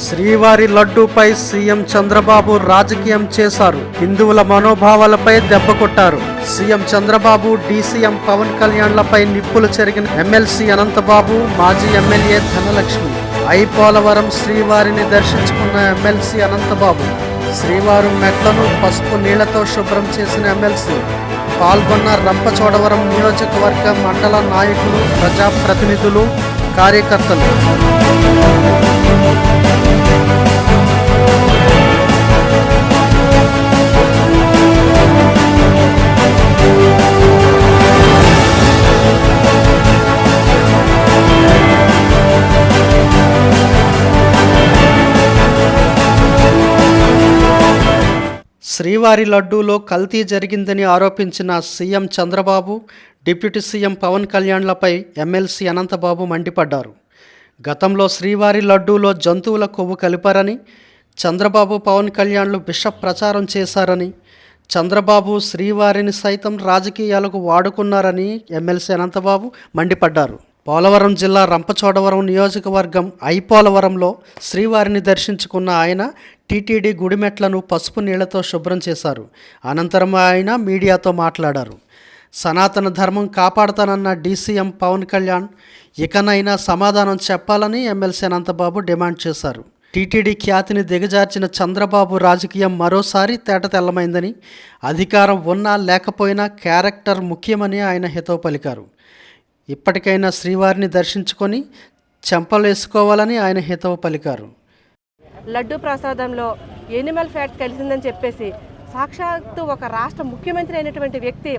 శ్రీవారి లడ్డూపై సీఎం చంద్రబాబు రాజకీయం చేశారు. హిందువుల మనోభావాలపై దెబ్బ కొట్టారు. సీఎం చంద్రబాబు, డీసీఎం పవన్ కళ్యాణ్లపై నిప్పులు చెరిగిన ఎమ్మెల్సీ అనంతబాబు, మాజీ ఎమ్మెల్యే ధనలక్ష్మి. పోలవరం శ్రీవారిని దర్శించుకున్న ఎమ్మెల్సీ అనంతబాబు, శ్రీవారి మెట్లను పసుపు నీళ్లతో శుభ్రం చేసిన ఎమ్మెల్సీ. పాల్గొన్న రంపచోడవరం నియోజకవర్గ మండల నాయకులు, ప్రజాప్రతినిధులు, కార్యకర్తలు. శ్రీవారి లడ్డూలో కల్తీ జరిగిందని ఆరోపించిన CM Chandrababu, deputy CM Pawan కళ్యాణ్లపై ఎమ్మెల్సీ అనంతబాబు మండిపడ్డారు. గతంలో శ్రీవారి లడ్డూలో జంతువుల కొవ్వు కలిపారని, చంద్రబాబు, పవన్ కళ్యాణ్లు విష ప్రచారం చేశారని, చంద్రబాబు శ్రీవారిని సైతం రాజకీయాలకు వాడుకున్నారని ఎమ్మెల్సీ అనంతబాబు మండిపడ్డారు. పోలవరం జిల్లా రంపచోడవరం నియోజకవర్గం పోలవరంలో శ్రీవారిని దర్శించుకున్న ఆయన టీటీడీ గుడిమెట్లను పసుపు నీళ్లతో శుభ్రం చేశారు. అనంతరం ఆయన మీడియాతో మాట్లాడారు. సనాతన ధర్మం కాపాడతానన్న డీసీఎం పవన్ కళ్యాణ్ ఇకనైనా సమాధానం చెప్పాలని ఎమ్మెల్సీ అనంతబాబు డిమాండ్ చేశారు. టీటీడీ ఖ్యాతిని దిగజార్చిన చంద్రబాబు రాజకీయం మరోసారి తేటతెల్లమైందని, అధికారం ఉన్నా లేకపోయినా క్యారెక్టర్ ముఖ్యమని ఆయన హితవు పలికారు. ఇప్పటికైనా శ్రీవారిని దర్శించుకొని చెంపలేసుకోవాలని ఆయన హితవు పలికారు. లడ్డూ ప్రసాదంలో ఎనిమల్ ఫ్యాట్ కలిసిందని చెప్పేసి సాక్షాత్తు ఒక రాష్ట్ర ముఖ్యమంత్రి అయినటువంటి వ్యక్తి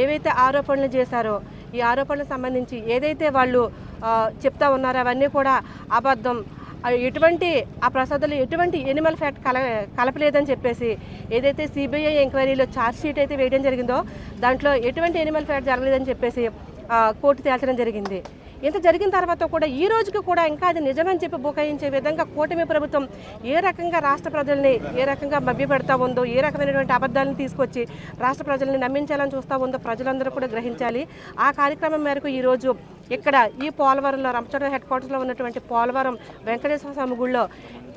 ఏవైతే ఆరోపణలు చేశారో, ఈ ఆరోపణలకు సంబంధించి ఏదైతే వాళ్ళు చెప్తా ఉన్నారో అవన్నీ కూడా అబద్ధం. ఎటువంటి ఆ ప్రసాదంలో ఎటువంటి ఎనిమల్ ఫ్యాట్ కలపలేదని చెప్పేసి ఏదైతే సిబిఐ ఎంక్వైరీలో ఛార్జ్ షీట్ అయితే వేయడం జరిగిందో దాంట్లో ఎటువంటి ఎనిమల్ ఫ్యాట్ జరగలేదని చెప్పేసి కోర్టు తేల్చడం జరిగింది. ఇంత జరిగిన తర్వాత కూడా ఈ రోజుకి కూడా ఇంకా అది నిజమని చెప్పి బుకాయించే విధంగా కూటమి ప్రభుత్వం ఏ రకంగా రాష్ట్ర ప్రజల్ని ఏ రకంగా మభ్యపెడతా ఉందో, ఏ రకమైనటువంటి అబద్ధాలను తీసుకొచ్చి రాష్ట్ర ప్రజల్ని నమ్మించాలని చూస్తూ ఉందో ప్రజలందరూ కూడా గ్రహించాలి. ఆ కార్యక్రమం మేరకు ఈరోజు ఇక్కడ ఈ పోలవరంలో రంపచోడవరం హెడ్ క్వార్టర్స్లో ఉన్నటువంటి పోలవరం వెంకటేశ్వర స్వామి గుడిలో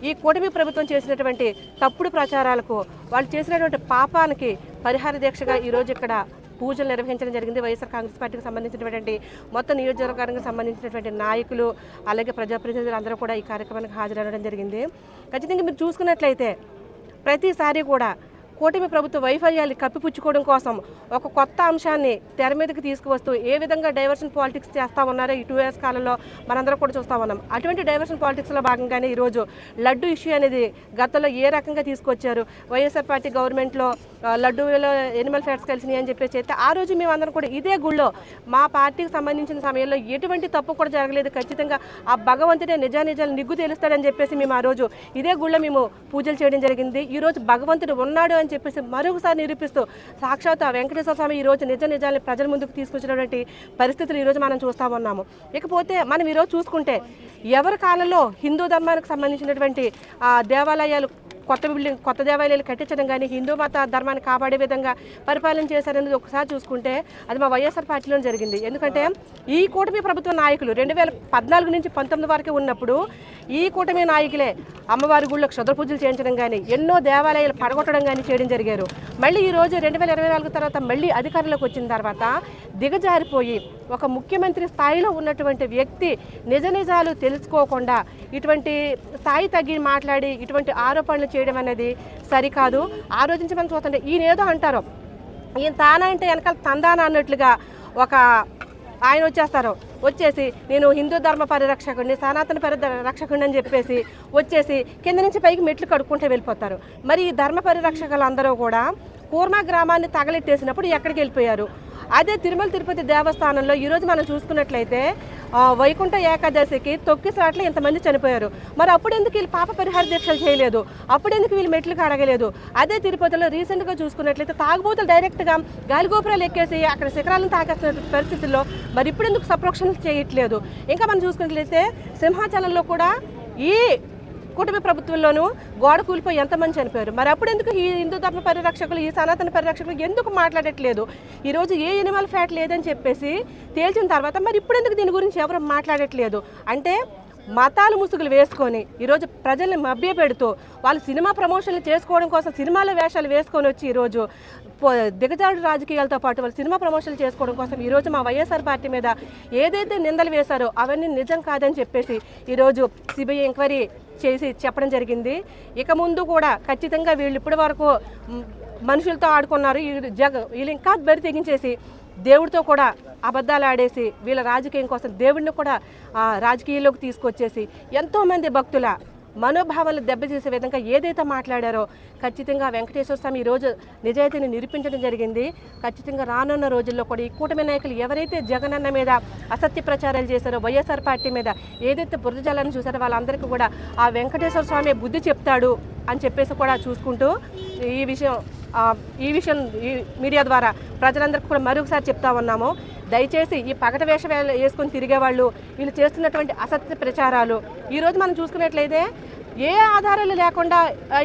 ఈ కూటమి ప్రభుత్వం చేసినటువంటి తప్పుడు ప్రచారాలకు, వాళ్ళు చేసినటువంటి పాపానికి పరిహార దీక్షగా ఈరోజు ఇక్కడ పూజలు నిర్వహించడం జరిగింది. వైఎస్ఆర్ కాంగ్రెస్ పార్టీకి సంబంధించినటువంటి మొత్తం నియోజకవర్గానికి సంబంధించినటువంటి నాయకులు అలాగే ప్రజాప్రతినిధులు అందరూ కూడా ఈ కార్యక్రమానికి హాజరవడం జరిగింది. ఖచ్చితంగా మీరు చూసుకున్నట్లయితే ప్రతిసారి కూడా కూటమి ప్రభుత్వ వైఫల్యాన్ని కప్పిపుచ్చుకోవడం కోసం ఒక కొత్త అంశాన్ని తెర మీదకి తీసుకువస్తూ ఏ విధంగా డైవర్షన్ పాలిటిక్స్ చేస్తూ ఉన్నారో ఈ 2 years కాలంలో మనందరం కూడా చూస్తూ ఉన్నాం. అటువంటి డైవర్షన్ పాలిటిక్స్లో భాగంగానే ఈరోజు లడ్డు ఇష్యూ అనేది గతంలో ఏ రకంగా తీసుకొచ్చారు, వైఎస్ఆర్ పార్టీ గవర్నమెంట్లో లడ్డూలో ఎనిమల్ ఫ్యాట్స్ కలిసినాయి అని చెప్పేసి అయితే ఆ రోజు మేమందరం కూడా ఇదే గుళ్ళో మా పార్టీకి సంబంధించిన సమయంలో ఎటువంటి తప్పు కూడా జరగలేదు, ఖచ్చితంగా ఆ భగవంతుడే నిజానిజాలు నిగ్గు తెలుస్తాడని చెప్పేసి మేము ఆ రోజు ఇదే గుళ్ళో మేము పూజలు చేయడం జరిగింది. ఈరోజు భగవంతుడు ఉన్నాడు అని చెప్పేసి మరొకసారి నిరూపిస్తూ సాక్షాత్ వెంకటేశ్వర స్వామి ఈరోజు నిజాన్ని ప్రజల ముందుకు తీసుకొచ్చినటువంటి పరిస్థితులు ఈరోజు మనం చూస్తూ ఉన్నాము. ఇకపోతే మనం ఈరోజు చూసుకుంటే ఎవరి కాలంలో హిందూ ధర్మానికి సంబంధించినటువంటి దేవాలయాలు కొత్త దేవాలయాలు కట్టించడం కానీ హిందూ మత ధర్మాన్ని కాపాడే విధంగా పరిపాలన చేశారనేది ఒకసారి చూసుకుంటే అది మా వైఎస్ఆర్ పార్టీలో జరిగింది. ఎందుకంటే ఈ కూటమి ప్రభుత్వ నాయకులు 2014 నుంచి 19 వరకు ఉన్నప్పుడు ఈ కూటమి నాయకులే అమ్మవారి గుళ్ళో క్షుద్ర పూజలు చేయించడం కానీ, ఎన్నో దేవాలయాలు పడగొట్టడం కానీ చేయడం జరిగారు. మళ్ళీ ఈరోజు 2024 తర్వాత మళ్ళీ అధికారంలోకి వచ్చిన తర్వాత దిగజారిపోయి ఒక ముఖ్యమంత్రి స్థాయిలో ఉన్నటువంటి వ్యక్తి నిజాలు తెలుసుకోకుండా ఇటువంటి స్థాయి తగ్గి మాట్లాడి ఇటువంటి ఆరోపణలు చేయడం అనేది సరికాదు. ఆ రోజు నుంచి మనం చూస్తుంటే ఈయన ఏదో అంటారు, ఈయన తానా అంటే వెనకాల తందానా అన్నట్లుగా ఒక ఆయన వచ్చేసి నేను హిందూ ధర్మ పరిరక్షకుడిని, సనాతన పరిరక్షకుడిని అని చెప్పేసి వచ్చేసి కింద నుంచి పైకి మెట్లు కడుక్కుంటే వెళ్ళిపోతారు. మరి ఈ ధర్మ పరిరక్షకులందరూ కూడా కూర్మా గ్రామాన్ని తగలెట్టేసినప్పుడు ఎక్కడికి వెళ్ళిపోయారు? అదే తిరుమల తిరుపతి దేవస్థానంలో ఈరోజు మనం చూసుకున్నట్లయితే వైకుంఠ ఏకాదశికి తొక్కిసాట్లు ఇంతమంది చనిపోయారు. మరి అప్పుడు ఎందుకు వీళ్ళు పాప పరిహార దీక్షలు చేయలేదు? అప్పుడు ఎందుకు వీళ్ళు మెట్లకు అడగలేదు? అదే తిరుపతిలో రీసెంట్గా చూసుకున్నట్లయితే తాగుబోతులు డైరెక్ట్గా గాలిగోపురాలు ఎక్కేసి అక్కడ శిఖరాలను తాకేస్తున్న పరిస్థితుల్లో మరి ఇప్పుడు ఎందుకు సప్రోక్షణలు చేయట్లేదు? ఇంకా మనం చూసుకున్నట్లయితే సింహాచలంలో కూడా ఈ కూటమి ప్రభుత్వంలోనూ గోడ కూలిపోయి ఎంతమంది చనిపోయారు? మరి అప్పుడు ఎందుకు ఈ హిందూ ధర్మ పరిరక్షకులు, ఈ సనాతన పరిరక్షకులు ఎందుకు మాట్లాడట్లేదు? ఈరోజు ఏ ఎనిమల్ ఫ్యాట్ లేదని చెప్పేసి తేల్చిన తర్వాత మరి ఇప్పుడు ఎందుకు దీని గురించి ఎవరు మాట్లాడట్లేదు? అంటే మతాలు ముసుగులు వేసుకొని ఈరోజు ప్రజల్ని మభ్యపెడుతూ వాళ్ళు సినిమా ప్రమోషన్లు చేసుకోవడం కోసం సినిమాల వేషాలు వేసుకొని వచ్చి ఈరోజు దిగజాడు రాజకీయాలతో పాటు వాళ్ళు సినిమా ప్రమోషన్లు చేసుకోవడం కోసం ఈరోజు మా వైఎస్ఆర్ పార్టీ మీద ఏదైతే నిందలు వేశారో అవన్నీ నిజం కాదని చెప్పేసి ఈరోజు సిబిఐ ఎంక్వైరీ చేసి చెప్పడం జరిగింది. ఇక ముందు కూడా ఖచ్చితంగా వీళ్ళు ఇప్పటి వరకు మనుషులతో ఆడుకున్నారు, వీళ్ళు ఇంకా బరి తెగించేసి దేవుడితో కూడా అబద్ధాలు ఆడేసి వీళ్ళ రాజకీయం కోసం దేవుడిని కూడా రాజకీయాల్లోకి తీసుకొచ్చేసి ఎంతోమంది భక్తుల మనోభావాలు దెబ్బతీసే విధంగా ఏదైతే మాట్లాడారో ఖచ్చితంగా వెంకటేశ్వర స్వామి ఈరోజు నిజాయితీని నిరూపించడం జరిగింది. ఖచ్చితంగా రానున్న రోజుల్లో కూడా ఈ కూటమి నాయకులు ఎవరైతే జగనన్న మీద అసత్య ప్రచారాలు చేశారో, వైఎస్ఆర్ పార్టీ మీద ఏదైతే బురద జలాన్ని చూసారో వాళ్ళందరికీ కూడా ఆ వెంకటేశ్వర స్వామి బుద్ధి చెప్తాడు అని చెప్పేసి కూడా చూసుకుంటూ ఈ విషయం మీడియా ద్వారా ప్రజలందరికీ కూడా మరొకసారి చెప్తా ఉన్నాము. దయచేసి ఈ పగట వేషం వేసుకొని తిరిగేవాళ్ళు వీళ్ళు చేస్తున్నటువంటి అసత్య ప్రచారాలు ఈరోజు మనం చూసుకున్నట్లయితే ఏ ఆధారాలు లేకుండా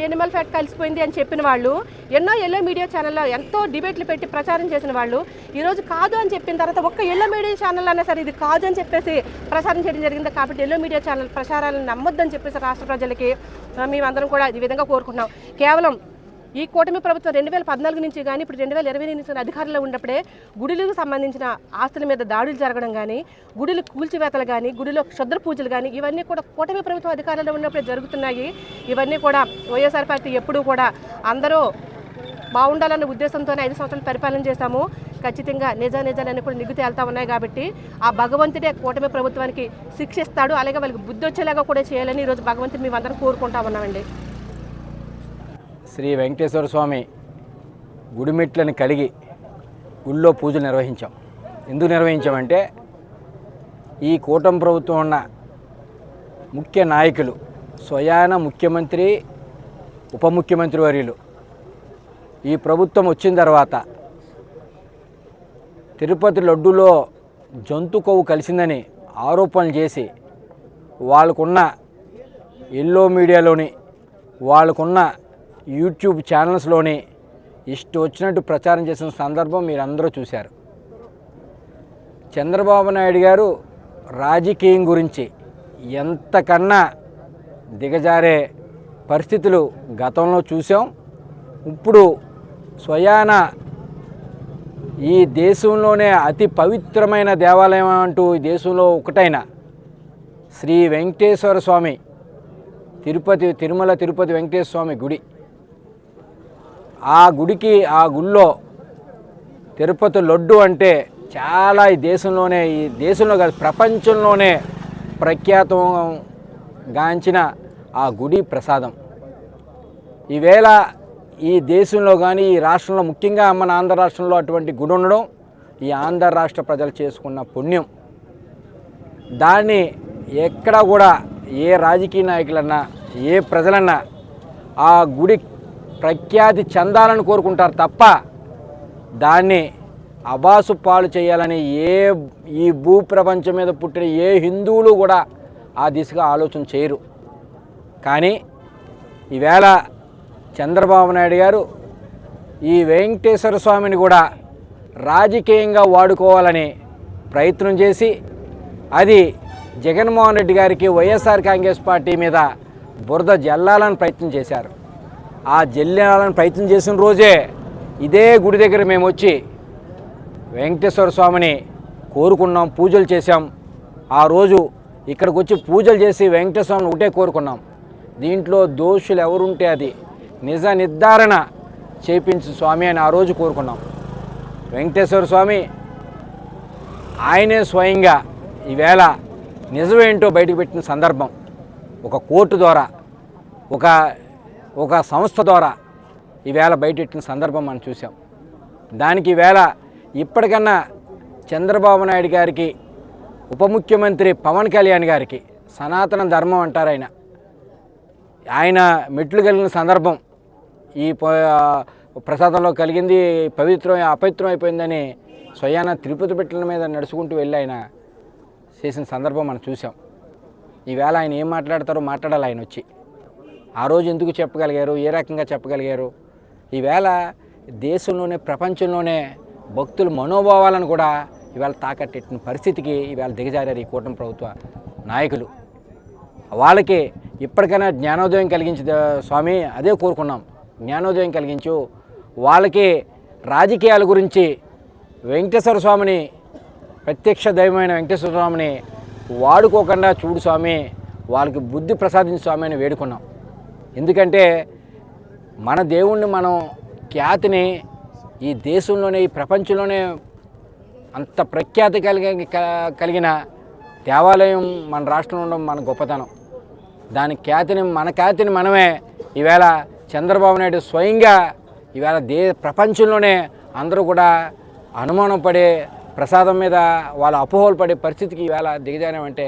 ఎనిమల్ ఫ్యాట్ కలిసిపోయింది అని చెప్పిన వాళ్ళు ఎన్నో ఎల్లో మీడియా ఛానల్లో ఎంతో డిబేట్లు పెట్టి ప్రచారం చేసిన వాళ్ళు ఈరోజు కాదు అని చెప్పిన తర్వాత ఒక్క ఎల్లో మీడియా ఛానల్ అన్నా సరే ఇది కాదు అని చెప్పేసి ప్రచారం చేయడం జరిగింది. కాబట్టి ఎల్లో మీడియా ఛానల్ ప్రచారాలను నమ్మొద్దని చెప్పేసి రాష్ట్ర ప్రజలకి మేమందరం కూడా ఈ విధంగా కోరుకుంటున్నాం. కేవలం ఈ కూటమి ప్రభుత్వం 2014 నుంచి కానీ ఇప్పుడు 2020 నుంచి అధికారంలో ఉన్నప్పుడే గుడులకు సంబంధించిన ఆస్తుల మీద దాడులు జరగడం కానీ, గుడులు కూల్చివేతలు కానీ, గుడిలో క్షుద్ర పూజలు కానీ ఇవన్నీ కూడా కూటమి ప్రభుత్వం అధికారంలో ఉన్నప్పుడే జరుగుతున్నాయి. ఇవన్నీ కూడా వైఎస్ఆర్ పార్టీ ఎప్పుడూ కూడా అందరూ బాగుండాలన్న ఉద్దేశంతోనే 5 సంవత్సరాలు పరిపాలన చేశాము. ఖచ్చితంగా నిజాలన్నీ కూడా నిగ్గు తేలుతా ఉన్నాయి. కాబట్టి ఆ భగవంతుడే కూటమి ప్రభుత్వానికి శిక్షిస్తాడు, అలాగే వాళ్ళకి బుద్ధి వచ్చేలాగా కూడా చేయాలని ఈరోజు భగవంతుని మేమందరం కోరుకుంటా ఉన్నామండి. శ్రీ వెంకటేశ్వర స్వామి గుడిమెట్లను కడిగి గుళ్ళో పూజలు నిర్వహించాం. ఎందుకు నిర్వహించామంటే ఈ కూటమి ప్రభుత్వం ఉన్న ముఖ్య నాయకులు స్వయాన ముఖ్యమంత్రి, ఉప ముఖ్యమంత్రి వర్యులు ఈ ప్రభుత్వం వచ్చిన తర్వాత తిరుపతి లడ్డూలో జంతు కొవ్వు కలిసిందని ఆరోపణలు చేసి వాళ్ళకున్న ఎల్లో మీడియాలోని వాళ్ళకున్న యూట్యూబ్ ఛానల్స్లోని ఇష్టం వచ్చినట్టు ప్రచారం చేసిన సందర్భం మీరందరూ చూశారు. చంద్రబాబు నాయుడు గారు రాజకీయం గురించి ఎంతకన్నా దిగజారే పరిస్థితులు గతంలో చూసాం. ఇప్పుడు స్వయాన ఈ దేశంలోనే అతి పవిత్రమైన దేవాలయం అంటూ ఈ దేశంలో ఒకటైన శ్రీ వెంకటేశ్వర స్వామి తిరుమల తిరుపతి వెంకటేశ్వర స్వామి గుడి, ఆ గుళ్ళో తిరుపతి లడ్డు అంటే చాలా ఈ దేశంలో కాదు ప్రపంచంలోనే ప్రఖ్యాతం గాంచిన ఆ గుడి ప్రసాదం. ఈవేళ ఈ దేశంలో కానీ ఈ రాష్ట్రంలో ముఖ్యంగా మన ఆంధ్ర రాష్ట్రంలో అటువంటి గుడి ఉండడం ఈ ఆంధ్ర రాష్ట్ర ప్రజలు చేసుకున్న పుణ్యం. దాన్ని ఎక్కడ కూడా ఏ రాజకీయ నాయకులన్నా ఏ ప్రజలన్నా ఆ గుడి ప్రఖ్యాతి చెందాలని కోరుకుంటారు తప్ప దాన్ని అబాసు పాలు చేయాలని ఈ భూప్రపంచం మీద పుట్టిన ఏ హిందువులు కూడా ఆ దిశగా ఆలోచన చేయరు. కానీ ఈవేళ చంద్రబాబు నాయుడు గారు ఈ వెంకటేశ్వర స్వామిని కూడా రాజకీయంగా వాడుకోవాలని ప్రయత్నం చేసి అది జగన్మోహన్ రెడ్డి గారికి వైఎస్ఆర్ కాంగ్రెస్ పార్టీ మీద బురద జల్లాలని ప్రయత్నం చేశారు. ఆ జల్లాలని ప్రయత్నం చేసిన రోజే ఇదే గుడి దగ్గర మేము వచ్చి వెంకటేశ్వర స్వామిని కోరుకున్నాం, పూజలు చేశాం. ఆ రోజు ఇక్కడికి వచ్చి పూజలు చేసి వెంకటేశ్వర స్వామిని ఒకటే కోరుకున్నాం, దీంట్లో దోషులు ఎవరుంటే అది నిజ నిర్ధారణ చేపించు స్వామి అని ఆ రోజు కోరుకున్నాం. వెంకటేశ్వర స్వామి ఆయనే స్వయంగా ఈవేళ నిజమేంటో బయటకు పెట్టిన సందర్భం ఒక కోర్టు ద్వారా ఒక సంస్థ ద్వారా ఈవేళ బయటెట్టిన సందర్భం మనం చూసాం. దానికి ఈవేళ ఇప్పటికన్నా చంద్రబాబు నాయుడు గారికి, ఉప ముఖ్యమంత్రి పవన్ కళ్యాణ్ గారికి సనాతన ధర్మం అంటారు ఆయన మెట్లు కలిగిన సందర్భం ఈ ప్రసాదంలో కలిగింది అపవిత్రం అయిపోయిందని స్వయాన తిరుపతి మెట్ల మీద నడుచుకుంటూ వెళ్ళి ఆయన చేసిన సందర్భం మనం చూసాం. ఈవేళ ఆయన ఏం మాట్లాడతారో మాట్లాడాలి. ఆయన వచ్చి ఆ రోజు ఎందుకు చెప్పగలిగారు, ఏ రకంగా చెప్పగలిగారు? ఈవేళ దేశంలోనే ప్రపంచంలోనే భక్తుల మనోభావాలను కూడా ఈవేళ తాకట్టెట్టిన పరిస్థితికి ఈవేళ దిగజారారు ఈ కూటమి ప్రభుత్వ నాయకులు. వాళ్ళకి ఇప్పటికైనా జ్ఞానోదయం కలిగించి స్వామి అదే కోరుకున్నాం, జ్ఞానోదయం కలిగించు. వాళ్ళకి రాజకీయాల గురించి వెంకటేశ్వర స్వామిని, ప్రత్యక్ష దైవమైన వెంకటేశ్వర స్వామిని వాడుకోకుండా చూడు స్వామి, వాళ్ళకి బుద్ధి ప్రసాదించు స్వామి అని వేడుకున్నాం. ఎందుకంటే మన దేవుణ్ణి మనం ఖ్యాతిని ఈ దేశంలోనే, ఈ ప్రపంచంలోనే అంత ప్రఖ్యాతి కలిగిన దేవాలయం మన రాష్ట్రంలో ఉండడం మన గొప్పతనం. దాని మన ఖ్యాతిని మనమే ఈవేళ చంద్రబాబు నాయుడు స్వయంగా ఈవేళ ప్రపంచంలోనే అందరూ కూడా అనుమానం పడే, ప్రసాదం మీద వాళ్ళ అపోహలు పడే పరిస్థితికి ఈవేళ దిగజారామంటే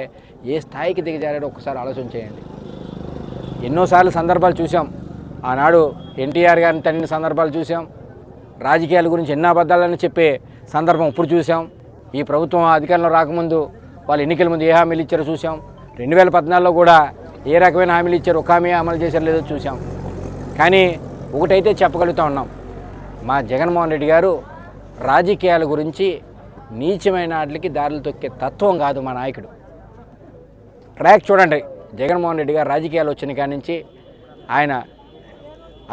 ఏ స్థాయికి దిగజారాడో ఒకసారి ఆలోచన చేయండి. ఎన్నోసార్లు సందర్భాలు చూసాం. ఆనాడు ఎన్టీఆర్ గారిని తన్నిన సందర్భాలు చూసాం. రాజకీయాల గురించి ఎన్నో అబద్ధాలని చెప్పే సందర్భం ఇప్పుడు చూసాం. ఈ ప్రభుత్వం అధికారంలో రాకముందు వాళ్ళు ఎన్నికల ముందు ఏ హామీలు ఇచ్చారో చూసాం. 2014లో కూడా ఏ రకమైన హామీలు ఇచ్చారో, ఒక హామీ అమలు చేశారో లేదో చూసాం. కానీ ఒకటైతే చెప్పగలుగుతూ ఉన్నాం, మా జగన్మోహన్ రెడ్డి గారు రాజకీయాల గురించి నీచమైన వాటికి దారులు తొక్కే తత్వం కాదు మా నాయకుడు. ట్రాక్ చూడండి. జగన్మోహన్ రెడ్డి గారు రాజకీయాలు వచ్చిన కాడి నుంచి ఆయన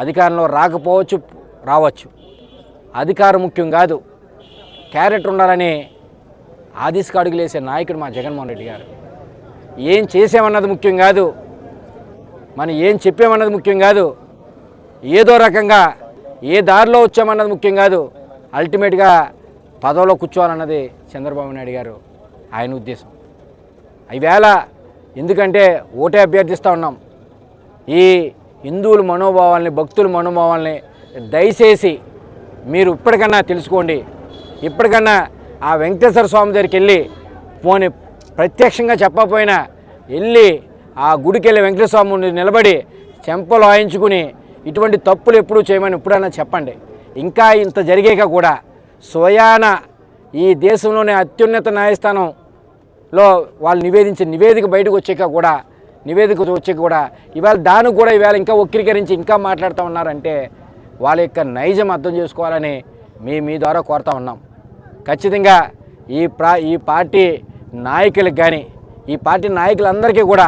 అధికారంలో రావచ్చు, అధికారం ముఖ్యం కాదు, క్యారెక్టర్ ఉండాలని ఆదిశకు అడుగులేసే నాయకుడు మా జగన్మోహన్ రెడ్డి గారు. ఏం చేసామన్నది ముఖ్యం కాదు, మనం ఏం చెప్పామన్నది ముఖ్యం కాదు, ఏదో రకంగా ఏ దారిలో వచ్చామన్నది ముఖ్యం కాదు, అల్టిమేట్గా పదవిలో కూర్చోవాలన్నది చంద్రబాబు నాయుడు గారు ఆయన ఉద్దేశం. ఈవేళ ఎందుకంటే ఓటే అభ్యర్థిస్తూ ఉన్నాం. ఈ హిందువుల మనోభావాల్ని, భక్తుల మనోభావాల్ని దయచేసి మీరు ఇప్పటికన్నా తెలుసుకోండి. ఇప్పటికన్నా ఆ వెంకటేశ్వర స్వామి దగ్గరికి వెళ్ళి, పోనీ ప్రత్యక్షంగా చెప్పకపోయినా వెళ్ళి ఆ గుడికి వెళ్ళి వెంకటేశ్వర స్వామి ముందు నిలబడి చెంపలు వాయించుకుని ఇటువంటి తప్పులు ఎప్పుడూ చేయమని ఎప్పుడైనా చెప్పండి. ఇంకా ఇంత జరిగాక కూడా స్వయాన ఈ దేశంలోనే అత్యున్నత న్యాయస్థానంలో వాళ్ళు నివేదించిన నివేదిక బయటకు వచ్చాక కూడా ఇవాళ దానికి కూడా ఇవాళ ఇంకా వక్రీకరించి ఇంకా మాట్లాడుతూ ఉన్నారంటే వాళ్ళ యొక్క నైజం అర్థం చేసుకోవాలని మీ ద్వారా కోరుతా ఉన్నాం. ఖచ్చితంగా ఈ పార్టీ నాయకులకు కానీ, ఈ పార్టీ నాయకులందరికీ కూడా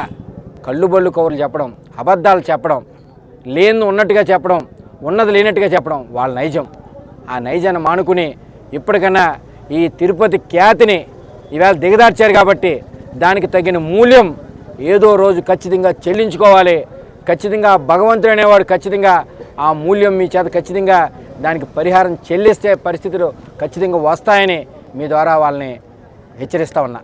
కళ్ళుబళ్ళు కౌరులు చెప్పడం, అబద్ధాలు చెప్పడం, లేనిది ఉన్నట్టుగా చెప్పడం, ఉన్నది లేనట్టుగా చెప్పడం వాళ్ళ నైజం. ఆ నైజాన్ని మానుకుని ఇప్పటికన్నా ఈ తిరుపతి ఖ్యాతిని ఇవాళ దిగదార్చారు కాబట్టి దానికి తగిన మూల్యం ఏదో రోజు ఖచ్చితంగా చెల్లించుకోవాలి. ఖచ్చితంగా భగవంతుడు అనేవాడు ఖచ్చితంగా ఆ మూల్యం మీ చేత ఖచ్చితంగా దానికి పరిహారం చెల్లిస్తే పరిస్థితులు ఖచ్చితంగా వస్తాయని మీ ద్వారా వాళ్ళని హెచ్చరిస్తూ ఉన్నా.